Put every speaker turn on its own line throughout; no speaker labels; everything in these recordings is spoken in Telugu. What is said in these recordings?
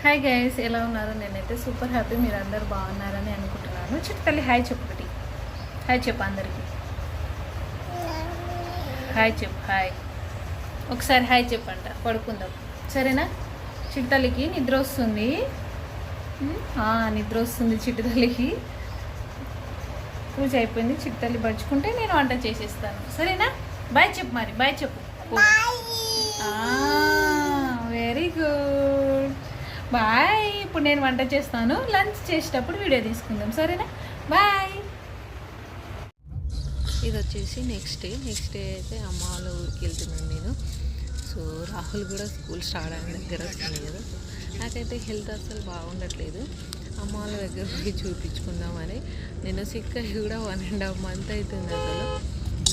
హాయ్ గైస్, ఎలా ఉన్నారు? నేనైతే సూపర్ హ్యాపీ. మీరు అందరు బాగున్నారని అనుకుంటున్నాను. చిట్టు తల్లి హాయ్ చెప్పు. ఒకటి హాయ్ చెప్పు అందరికి. హాయ్ చెప్పు. హాయ్ ఒకసారి హాయ్ చెప్పంట. పడుకుందాం సరేనా? చిట్టు తల్లికి నిద్ర వస్తుంది. నిద్ర వస్తుంది చిట్టు తల్లికి. పూజ అయిపోయింది. చిట్టు తల్లి పడుచుకుంటే నేను వంట చేసేస్తాను సరేనా? బాయ్ చెప్పు. మరి బాయ్ చెప్పు. Very good. బాయ్. ఇప్పుడు నేను వంట చేస్తాను. లంచ్ చేసేటప్పుడు వీడియో తీసుకుందాం సరేనా? బాయ్.
ఇది వచ్చేసి నెక్స్ట్ డే అయితే అమ్మ వాళ్ళ ఊరికి వెళ్తున్నాను నేను. సో రాహుల్ కూడా స్కూల్ స్టార్ట్ అయిన దగ్గర వస్తుంది కదా. నాకైతే హెల్త్ అసలు బాగుండట్లేదు. అమ్మ వాళ్ళ దగ్గర పోయి చూపించుకుందామని. నేను సిక్ అయ్యి కూడా 1.5 month అవుతుంది.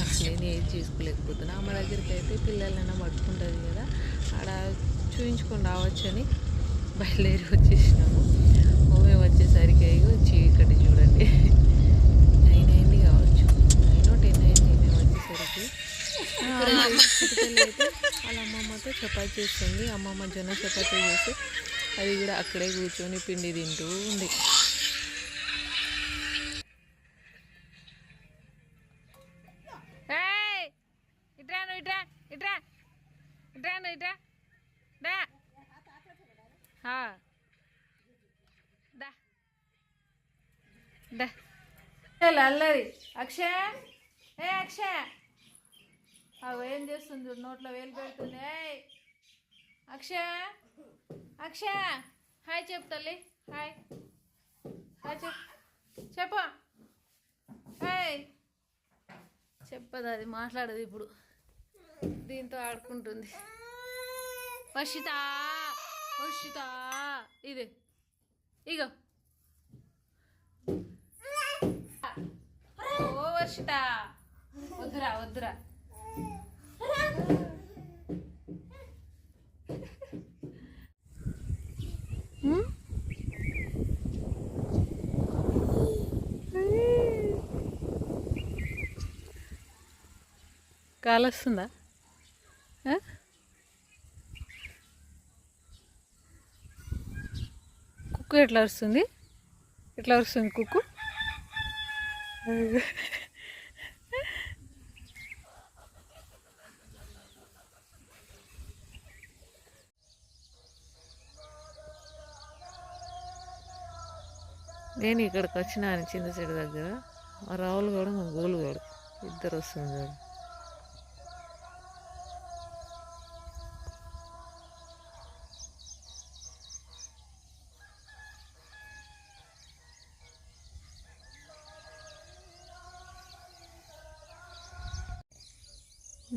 అసలు నేను ఏది చేసుకోలేకపోతున్నా. అమ్మ దగ్గరికి అయితే పిల్లలైనా పట్టుకుంటుంది కదా, ఆడ చూపించుకొని రావచ్చని బయలుదేరి వచ్చేసినాము. మేము వచ్చేసరికి చీకటి చూడండి. 9 అయింది కావచ్చు, 9 or 10 అయింది మేము వచ్చేసరికి. అయితే వాళ్ళ అమ్మమ్మతో చపాతీ చేస్తుంది. అమ్మమ్మ జొన్న చపాతీ చేసి అది కూడా అక్కడే కూర్చొని పిండి తింటూ ఉంది.
అల్లరి అక్షయ. అక్షయ ఏం చేస్తుంది? నోట్లో వేలు పెడుతుంది. అక్షయ అక్షయ హాయ్ చెప్పు తల్లి. హాయ్ హాయ్ చెప్పు. హాయ్ చెప్పదు, అది మాట్లాడదు. ఇప్పుడు దీంతో ఆడుకుంటుంది. వర్షిత వర్షిత ఇది ఇగో. ఓ వర్షిత వద్దురా వద్దురా.
కాలొస్తుందా?
కుక్కు ఎట్లా వస్తుంది? ఎట్లా వస్తుంది కుక్కు?
నేను ఇక్కడికి వచ్చిన చింత చెట్టు దగ్గర మా రావులు కూడా మా గోలు కూడా ఇద్దరు వస్తుంది.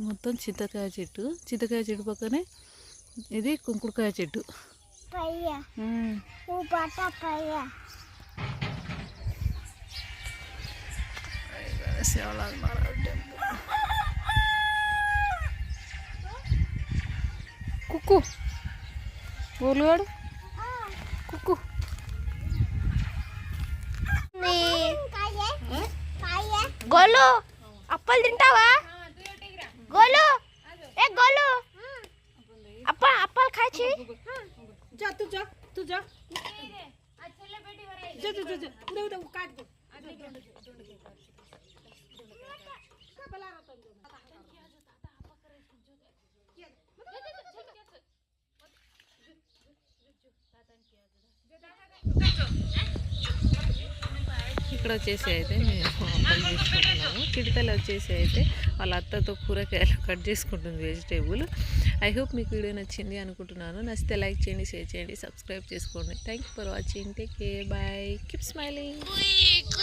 మొత్తం చింతకాయ చెట్టు పక్కనే ఇది కుంకుడుకాయ చెట్టు.
కుక్కు గోలుగాడు కుక్కు.
గోలు అప్పలు తింటావా? గోలు గోలు అప్పలు खायची.
जा तू जा तू जा. जा जा जा उधर काट दो.
ఇక్కడ వచ్చేసి అయితే మేము అప్పలు చేసుకుంటున్నాము. చిటితలు వచ్చేసి అయితే వాళ్ళ అత్తతో కూరగాయలు కట్ చేసుకుంటుంది, వెజిటేబుల్. ఐ హోప్ మీకు వీడియో నచ్చింది అనుకుంటున్నాను. నచ్చితే లైక్ చేయండి, షేర్ చేయండి, సబ్స్క్రైబ్ చేసుకోండి. Thank you for watching. Take care. Bye. Keep smiling.